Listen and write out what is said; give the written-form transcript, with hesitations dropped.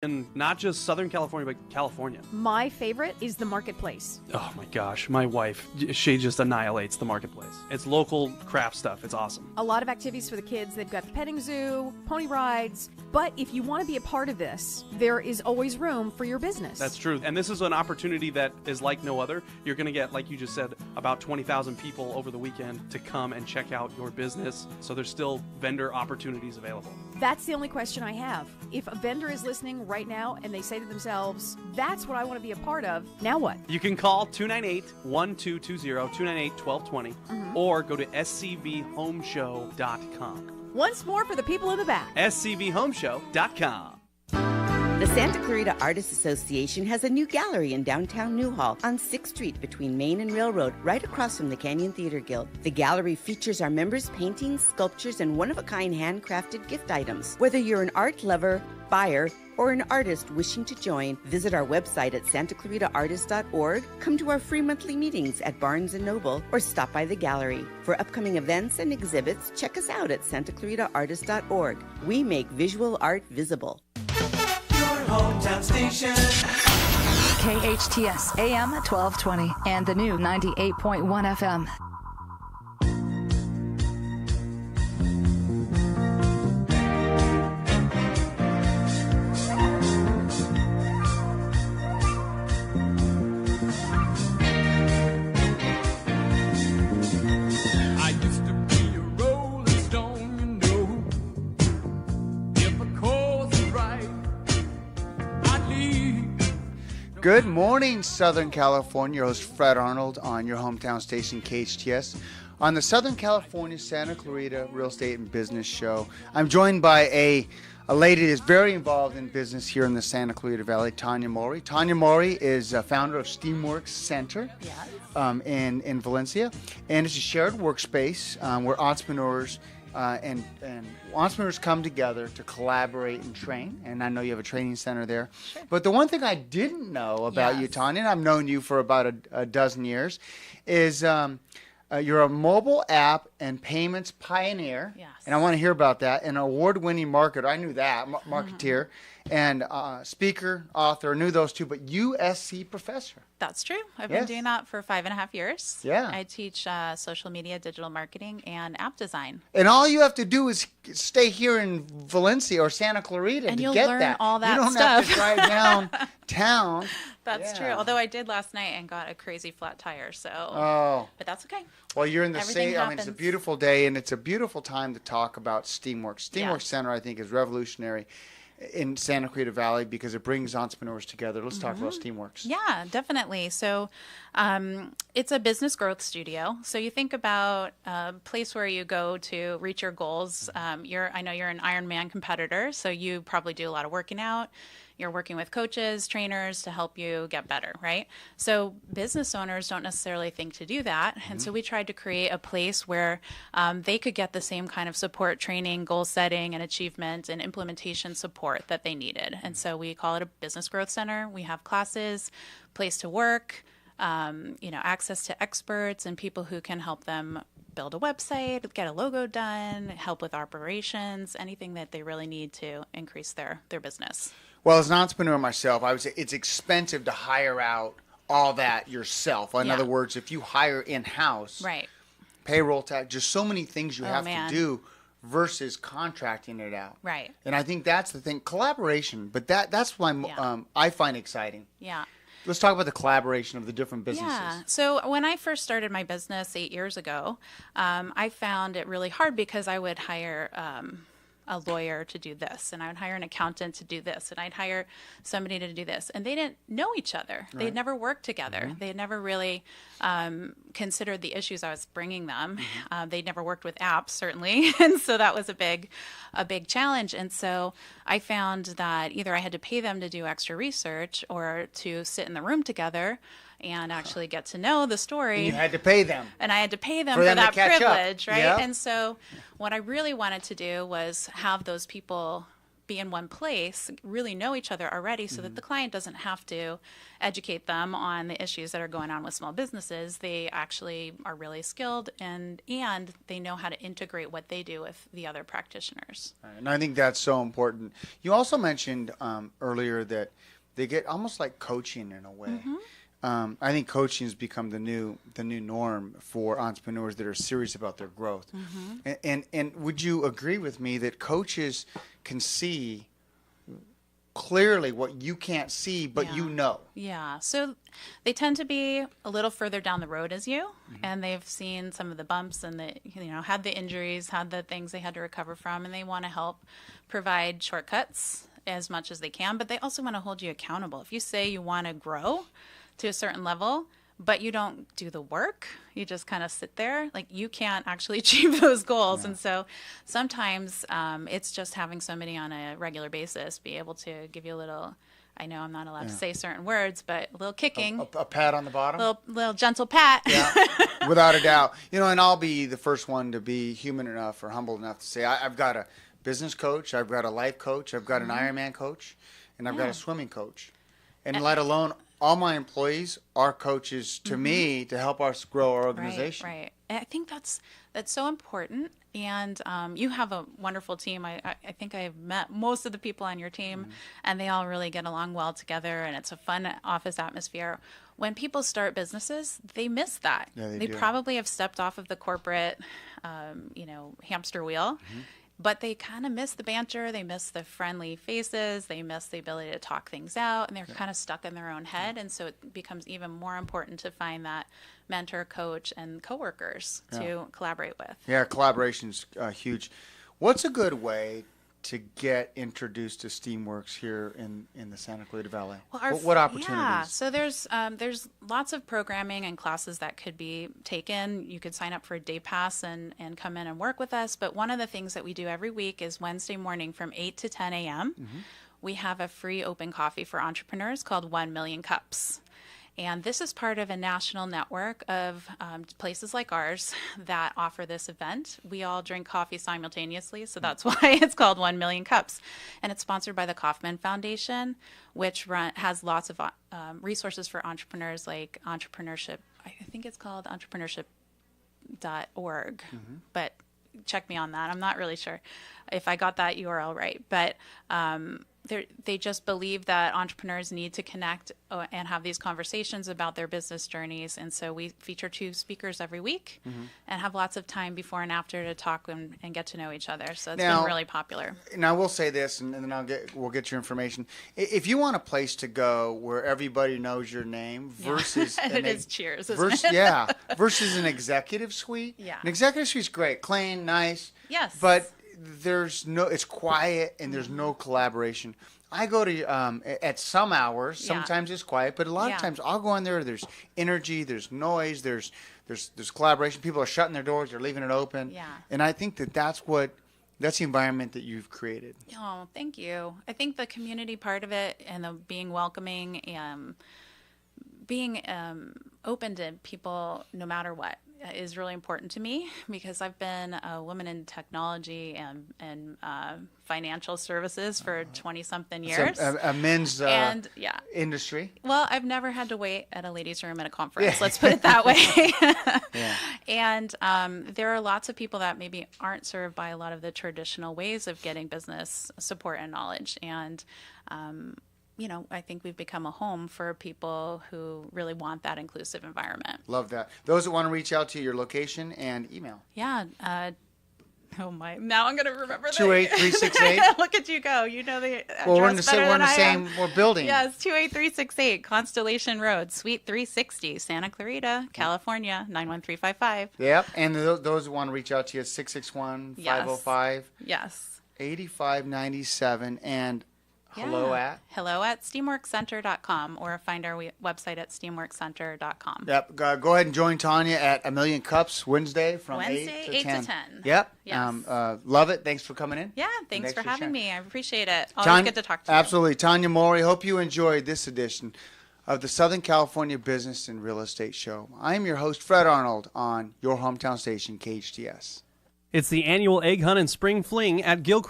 And not just Southern California, but California. My favorite is the marketplace. Oh my gosh, my wife, she just annihilates the marketplace. It's local craft stuff. It's awesome. A lot of activities for the kids. They've got the petting zoo, pony rides. But if you want to be a part of this, there is always room for your business. That's true. And this is an opportunity that is like no other. You're going to get, like you just said, about 20,000 people over the weekend to come and check out your business. So there's still vendor opportunities available. That's the only question I have. If a vendor is listening right now and they say to themselves, that's what I want to be a part of, now what? You can call 298-1220, 298-1220, or go to scvhomeshow.com. Once more for the people in the back. scvhomeshow.com. The Santa Clarita Artists Association has a new gallery in downtown Newhall on 6th Street between Main and Railroad, right across from the Canyon Theater Guild. The gallery features our members' paintings, sculptures, and one-of-a-kind handcrafted gift items. Whether you're an art lover, buyer, or an artist wishing to join, visit our website at santaclaritaartist.org, come to our free monthly meetings at Barnes & Noble, or stop by the gallery. For upcoming events and exhibits, check us out at santaclaritaartist.org. We make visual art visible. Hometown station. KHTS AM 1220 and the new 98.1 FM. Good morning, Southern California. Your host, Fred Arnold, on your hometown station, KHTS, on the Southern California Santa Clarita Real Estate and Business Show. I'm joined by a lady that is very involved in business here in the Santa Clarita Valley, Tania Mulry. Tania Mulry is a founder of Steamwork Center in Valencia, and it's a shared workspace where entrepreneurs and entrepreneurs come together to collaborate and train, and I know you have a training center there. Sure. But the one thing I didn't know about you, Tania, and I've known you for about a dozen years, is you're a mobile app and payments pioneer. Yes. And I want to hear about that. An award-winning marketer. I knew that, marketeer. And speaker, author, knew those two, but USC professor. That's true. I've been doing that for 5.5 years. Yeah. I teach social media, digital marketing, and app design. And all you have to do is stay here in Valencia or Santa Clarita and to you'll get learn that. all that you don't stuff. have to drive downtown. That's true. Although I did last night and got a crazy flat tire, so. But that's okay. Well, you're in the Everything same. I mean, it's a beautiful day, and it's a beautiful time to talk about Steamwork. Steamwork Center, I think, is revolutionary in Santa Clarita Valley because it brings entrepreneurs together. Let's talk about Steamworks. Yeah, definitely. So it's a business growth studio. So you think about a place where you go to reach your goals. I know you're an Ironman competitor, so you probably do a lot of working out. You're working with coaches, trainers to help you get better, right? So business owners don't necessarily think to do that. And so we tried to create a place where they could get the same kind of support, training, goal setting, and achievement and implementation support that they needed. And so we call it a business growth center. We have classes, place to work, access to experts and people who can help them build a website, get a logo done, help with operations, anything that they really need to increase their business. Well, as an entrepreneur myself, I would say it's expensive to hire out all that yourself. In other words, if you hire in-house, payroll tax, just so many things you have to do versus contracting it out. Right. And I think that's the thing, collaboration. But that's why I find exciting. Yeah. Let's talk about the collaboration of the different businesses. Yeah. So when I first started my business 8 years ago, I found it really hard because I would hire a lawyer to do this, and I would hire an accountant to do this, and I'd hire somebody to do this, and they didn't know each other. Right. They'd never worked together. They had never really considered the issues I was bringing them. They'd never worked with apps, certainly, and so that was a big challenge. And so I found that either I had to pay them to do extra research or to sit in the room together and actually get to know the story. And you had to pay them. And I had to pay them for that privilege, right? Yep. And so what I really wanted to do was have those people be in one place, really know each other already, so that the client doesn't have to educate them on the issues that are going on with small businesses. They actually are really skilled, and they know how to integrate what they do with the other practitioners. And I think that's so important. You also mentioned earlier that they get almost like coaching in a way. I think coaching has become the new norm for entrepreneurs that are serious about their growth. And would you agree with me that coaches can see clearly what you can't see, but you know? Yeah. So they tend to be a little further down the road as you, and they've seen some of the bumps and had the injuries, had the things they had to recover from, and they want to help provide shortcuts as much as they can, but they also want to hold you accountable. If you say you want to grow to a certain level, but you don't do the work, you just kind of sit there, like you can't actually achieve those goals. And so sometimes it's just having somebody on a regular basis be able to give you a little, I know I'm not allowed to say certain words, but a little kicking. A pat on the bottom? Little gentle pat. Yeah, without a doubt. And I'll be the first one to be human enough or humble enough to say, I've got a business coach, I've got a life coach, I've got an Ironman coach, and I've got a swimming coach. And let alone all my employees are coaches to me to help us grow our organization. Right. I think that's so important. And you have a wonderful team. I think I've met most of the people on your team, and they all really get along well together, and it's a fun office atmosphere. When people start businesses, they miss that. Yeah, they do. probably have stepped off of the corporate, hamster wheel. But they kind of miss the banter, they miss the friendly faces, they miss the ability to talk things out, and they're kind of stuck in their own head. And so it becomes even more important to find that mentor, coach, and coworkers to collaborate with. Yeah, collaboration's huge. What's a good way to get introduced to Steamworks here in the Santa Clarita Valley? Well, what opportunities? Yeah, so there's lots of programming and classes that could be taken. You could sign up for a day pass and come in and work with us. But one of the things that we do every week is Wednesday morning from 8 to 10 a.m. We have a free open coffee for entrepreneurs called 1 Million Cups. And this is part of a national network of places like ours that offer this event. We all drink coffee simultaneously, so that's why it's called 1 Million Cups. And it's sponsored by the Kauffman Foundation, which has lots of resources for entrepreneurs like entrepreneurship. I think it's called entrepreneurship.org, but check me on that. I'm not really sure if I got that URL right, but they just believe that entrepreneurs need to connect and have these conversations about their business journeys. And so we feature 2 speakers every week and have lots of time before and after to talk and get to know each other. So it's been really popular. Now, I will say this, and then we'll get your information. If you want a place to go where everybody knows your name versus it is Cheers, isn't it? Yeah, versus an executive suite. Yeah. An executive suite's great, clean, nice. Yes. But it's quiet and there's no collaboration. I go to at some hours. Sometimes it's quiet, but a lot of times I'll go in there. There's energy, there's noise, there's collaboration. People are shutting their doors, they're leaving it open. Yeah. And I think that's the environment that you've created. Oh, thank you. I think the community part of it and the being welcoming and being open to people no matter what is really important to me, because I've been a woman in technology and financial services for 20-something years. So a men's industry. Well, I've never had to wait at a ladies' room at a conference. Let's put it that way. And there are lots of people that maybe aren't served by a lot of the traditional ways of getting business support and knowledge. And I think we've become a home for people who really want that inclusive environment. Love that. Those that want to reach out to your location and email. Yeah. Oh my! Now I'm going to remember that. 28368. Look at you go. You know the address we're in the same building. Yes, 28368 Constellation Road, Suite 360, Santa Clarita, California 91355. Yep. And those who want to reach out to you, 661-505. Yes. 8597 and hello at steamworkcenter.com, or find our website at steamworkcenter.com. Yep. Go ahead and join Tanya at 1 Million Cups Wednesday from 8 to 10. Yep. Yes. Love it. Thanks for coming in. Yeah, thanks for having me. I appreciate it. Always good to talk to you. Absolutely. Tania Mulry, hope you enjoyed this edition of the Southern California Business and Real Estate Show. I am your host, Fred Arnold, on your hometown station, KHTS. It's the annual Egg Hunt and Spring Fling at Gilchrist.